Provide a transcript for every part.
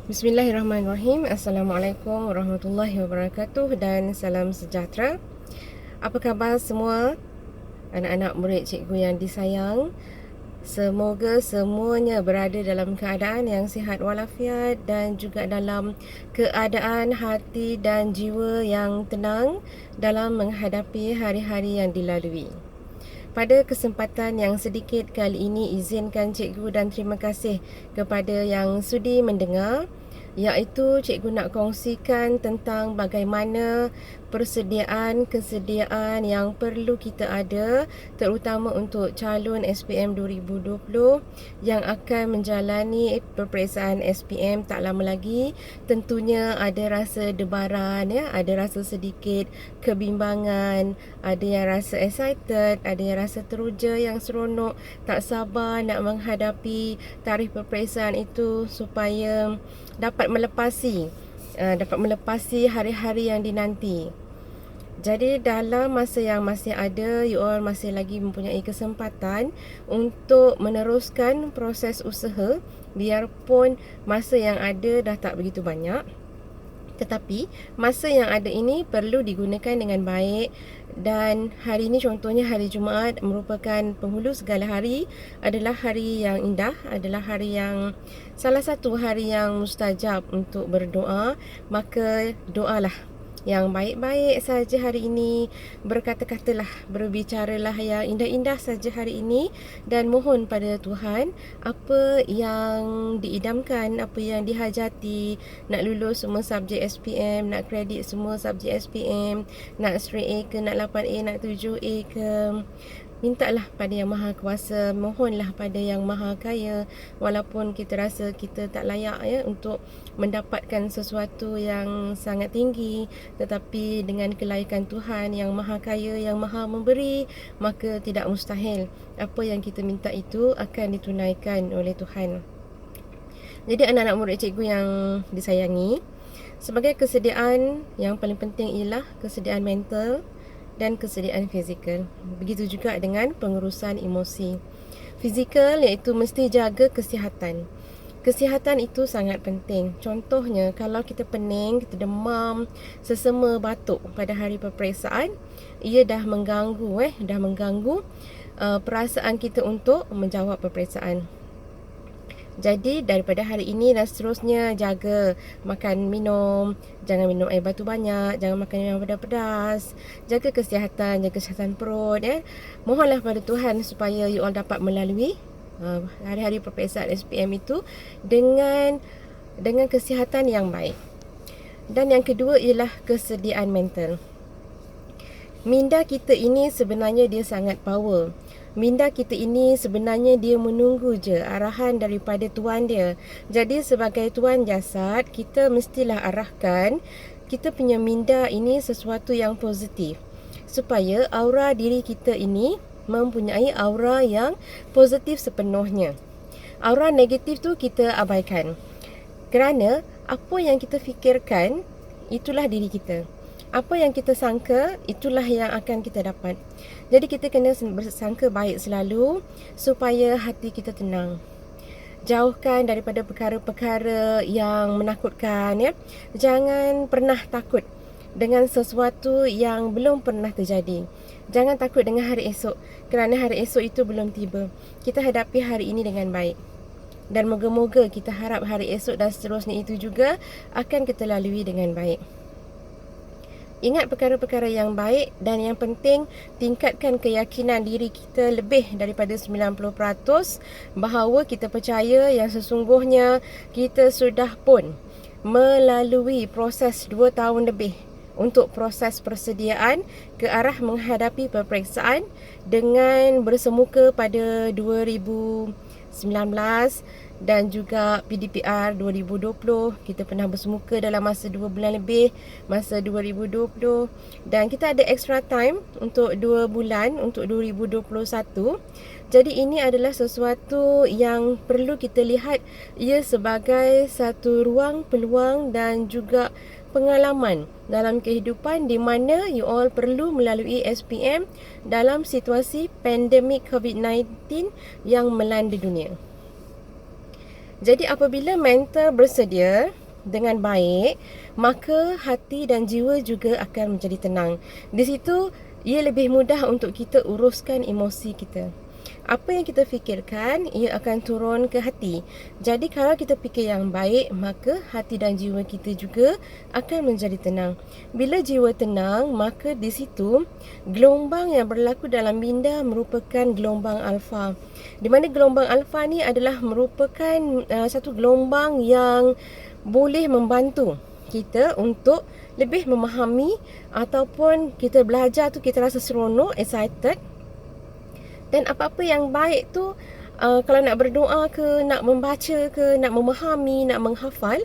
Bismillahirrahmanirrahim. Assalamualaikum warahmatullahi wabarakatuh dan salam sejahtera. Apa khabar semua anak-anak murid cikgu yang disayang? Semoga semuanya berada dalam keadaan yang sihat walafiat dan juga dalam keadaan hati dan jiwa yang tenang dalam menghadapi hari-hari yang dilalui. Pada kesempatan yang sedikit kali ini, izinkan cikgu dan terima kasih kepada yang sudi mendengar, iaitu cikgu nak kongsikan tentang bagaimana kesediaan yang perlu kita ada, terutama untuk calon SPM 2020 yang akan menjalani peperiksaan SPM tak lama lagi. Tentunya ada rasa debaran, ada rasa sedikit kebimbangan, ada yang rasa excited, ada yang rasa teruja, yang seronok, tak sabar nak menghadapi tarikh peperiksaan itu supaya dapat melepasi hari-hari yang dinanti. Jadi dalam masa yang masih ada, you all masih lagi mempunyai kesempatan untuk meneruskan proses usaha, biarpun masa yang ada dah tak begitu banyak. Tetapi masa yang ada ini perlu digunakan dengan baik. Dan hari ini contohnya hari Jumaat merupakan penghulu segala hari, adalah hari yang indah, adalah hari yang salah satu hari yang mustajab untuk berdoa. Maka doalah yang baik-baik saja hari ini, berkata-katalah, berbicaralah yang indah-indah saja hari ini, dan mohon pada Tuhan apa yang diidamkan, apa yang dihajati, nak lulus semua subjek SPM, nak kredit semua subjek SPM, nak straight A ke, nak 8A, nak 7A ke, mintalah pada Yang Maha Kuasa, mohonlah pada Yang Maha Kaya, walaupun kita rasa kita tak layak untuk mendapatkan sesuatu yang sangat tinggi, tetapi dengan kelaikan Tuhan Yang Maha Kaya, Yang Maha Memberi, maka tidak mustahil apa yang kita minta itu akan ditunaikan oleh Tuhan. Jadi anak-anak murid cikgu yang disayangi, sebagai kesediaan yang paling penting ialah kesediaan mental dan kesediaan fizikal. Begitu juga dengan pengurusan emosi. Fizikal iaitu mesti jaga kesihatan. Kesihatan itu sangat penting. Contohnya, kalau kita pening, kita demam, sesama batuk pada hari peperiksaan, ia dah mengganggu perasaan kita untuk menjawab peperiksaan. Jadi daripada hari ini dan seterusnya, jaga makan minum, jangan minum air batu banyak, jangan makan yang pedas-pedas, jaga kesihatan perut. Mohonlah pada Tuhan supaya you all dapat melalui hari-hari peperiksaan SPM itu dengan kesihatan yang baik. Dan yang kedua ialah kesediaan mental. Minda kita ini sebenarnya dia sangat power. Minda kita ini sebenarnya dia menunggu je arahan daripada tuan dia. Jadi sebagai tuan jasad, kita mestilah arahkan kita punya minda ini sesuatu yang positif, supaya aura diri kita ini mempunyai aura yang positif sepenuhnya. Aura negatif tu kita abaikan, kerana apa yang kita fikirkan itulah diri kita. Apa yang kita sangka, itulah yang akan kita dapat. Jadi kita kena bersangka baik selalu supaya hati kita tenang. Jauhkan daripada perkara-perkara yang menakutkan. Jangan pernah takut dengan sesuatu yang belum pernah terjadi. Jangan takut dengan hari esok, kerana hari esok itu belum tiba. Kita hadapi hari ini dengan baik. Dan moga-moga kita harap hari esok dan seterusnya itu juga akan kita lalui dengan baik. Ingat perkara-perkara yang baik, dan yang penting tingkatkan keyakinan diri kita lebih daripada 90% bahawa kita percaya yang sesungguhnya kita sudah pun melalui proses 2 tahun lebih untuk proses persediaan ke arah menghadapi peperiksaan dengan bersemuka pada 2019 dan juga PDPR 2020. Kita pernah bersemuka dalam masa 2 bulan lebih, masa 2020, dan kita ada extra time untuk 2 bulan untuk 2021. Jadi ini adalah sesuatu yang perlu kita lihat ia sebagai satu ruang peluang dan juga pengalaman dalam kehidupan di mana you all perlu melalui SPM dalam situasi pandemik COVID-19 yang melanda dunia. Jadi apabila mental bersedia dengan baik, maka hati dan jiwa juga akan menjadi tenang. Di situ ia lebih mudah untuk kita uruskan emosi kita. Apa yang kita fikirkan, ia akan turun ke hati. Jadi kalau kita fikir yang baik, maka hati dan jiwa kita juga akan menjadi tenang. Bila jiwa tenang, maka di situ gelombang yang berlaku dalam minda merupakan gelombang alfa. Di mana gelombang alfa ni adalah merupakan satu gelombang yang boleh membantu kita untuk lebih memahami ataupun kita belajar tu kita rasa seronok, excited. Dan apa-apa yang baik tu kalau nak berdoa ke, nak membaca ke, nak memahami, nak menghafal,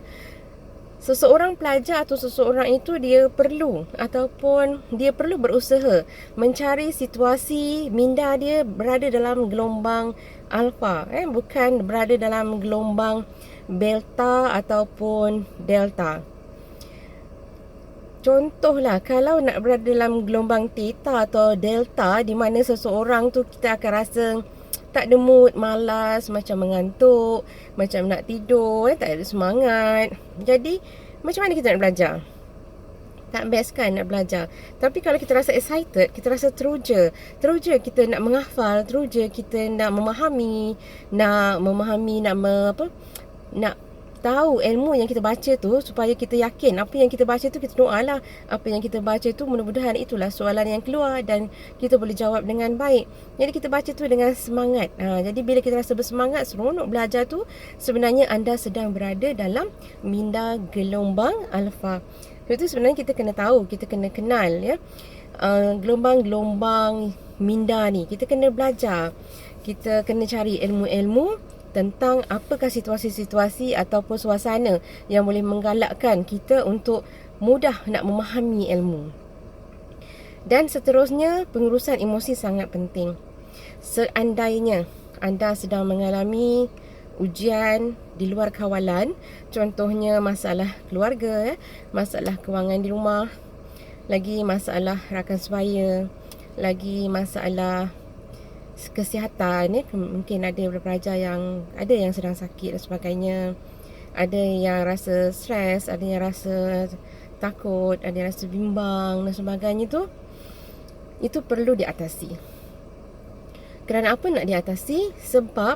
seseorang pelajar atau seseorang itu dia perlu ataupun dia perlu berusaha mencari situasi minda dia berada dalam gelombang alfa, bukan berada dalam gelombang beta ataupun delta. Contohlah, kalau nak berada dalam gelombang theta atau delta, di mana seseorang tu kita akan rasa tak ada mood, malas, macam mengantuk, macam nak tidur, tak ada semangat. Jadi, macam mana kita nak belajar? Tak best kan nak belajar. Tapi kalau kita rasa excited, kita rasa teruja. Teruja kita nak menghafal, teruja kita nak memahami, nak tahu ilmu yang kita baca tu supaya kita yakin apa yang kita baca tu kita doalah. Apa yang kita baca tu mudah-mudahan itulah soalan yang keluar dan kita boleh jawab dengan baik. Jadi kita baca tu dengan semangat. Jadi bila kita rasa bersemangat, seronok belajar tu, sebenarnya anda sedang berada dalam minda gelombang alfa. Itu sebenarnya kita kena tahu, kita kena kenal ya. Gelombang-gelombang minda ni kita kena belajar. Kita kena cari ilmu-ilmu tentang apakah situasi-situasi ataupun suasana yang boleh menggalakkan kita untuk mudah nak memahami ilmu. Dan seterusnya, pengurusan emosi sangat penting. Seandainya anda sedang mengalami ujian di luar kawalan, contohnya masalah keluarga, masalah kewangan di rumah, lagi masalah rakan sebaya, lagi masalah kesihatan, mungkin ada beberapa pelajar yang ada yang sedang sakit dan sebagainya, ada yang rasa stres, ada yang rasa takut, ada yang rasa bimbang dan sebagainya tu, itu perlu diatasi. Kerana apa nak diatasi? Sebab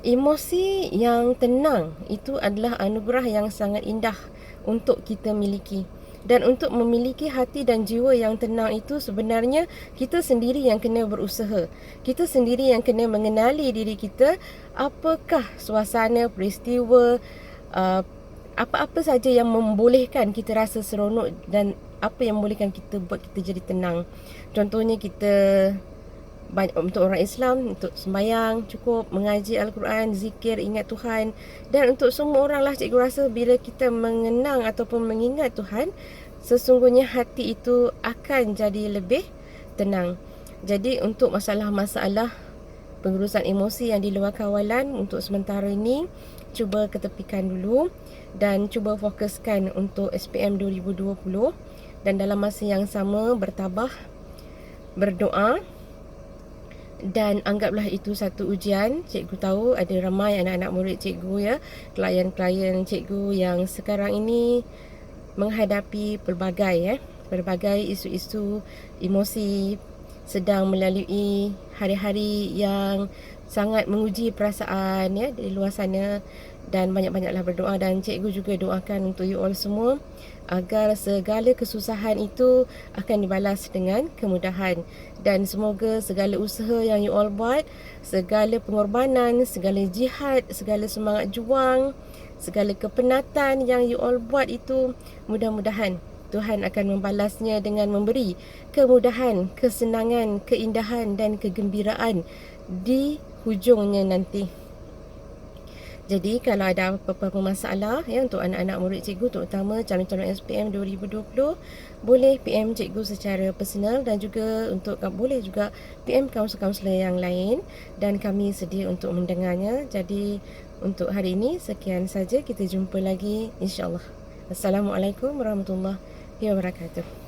emosi yang tenang itu adalah anugerah yang sangat indah untuk kita miliki. Dan untuk memiliki hati dan jiwa yang tenang itu sebenarnya kita sendiri yang kena berusaha. Kita sendiri yang kena mengenali diri kita, apakah suasana, peristiwa, apa-apa saja yang membolehkan kita rasa seronok dan apa yang membolehkan kita buat kita jadi tenang. Contohnya kita untuk orang Islam, untuk sembahyang cukup, mengaji Al-Quran, zikir, ingat Tuhan. Dan untuk semua orang lah, cikgu rasa bila kita mengenang ataupun mengingat Tuhan, sesungguhnya hati itu akan jadi lebih tenang. Jadi untuk masalah-masalah pengurusan emosi yang di luar kawalan, untuk sementara ini cuba ketepikan dulu dan cuba fokuskan untuk SPM 2020. Dan dalam masa yang sama bertabah, berdoa. Dan anggaplah itu satu ujian. Cikgu tahu ada ramai anak-anak murid cikgu ya, klien-klien cikgu yang sekarang ini menghadapi pelbagai isu-isu emosi, sedang melalui hari-hari yang sangat menguji perasaan ya di luar sana. Dan banyak-banyaklah berdoa, dan cikgu juga doakan untuk you all semua agar segala kesusahan itu akan dibalas dengan kemudahan. Dan semoga segala usaha yang you all buat, segala pengorbanan, segala jihad, segala semangat juang, segala kepenatan yang you all buat itu, mudah-mudahan Tuhan akan membalasnya dengan memberi kemudahan, kesenangan, keindahan dan kegembiraan di hujungnya nanti. Jadi kalau ada apa-apa masalah ya untuk anak-anak murid cikgu, terutama calon-calon SPM 2020, boleh PM cikgu secara personal, dan juga boleh juga PM kaunselor-kaunselor yang lain, dan kami sedia untuk mendengarnya. Jadi untuk hari ini sekian saja, kita jumpa lagi insya-Allah. Assalamualaikum warahmatullahi wabarakatuh.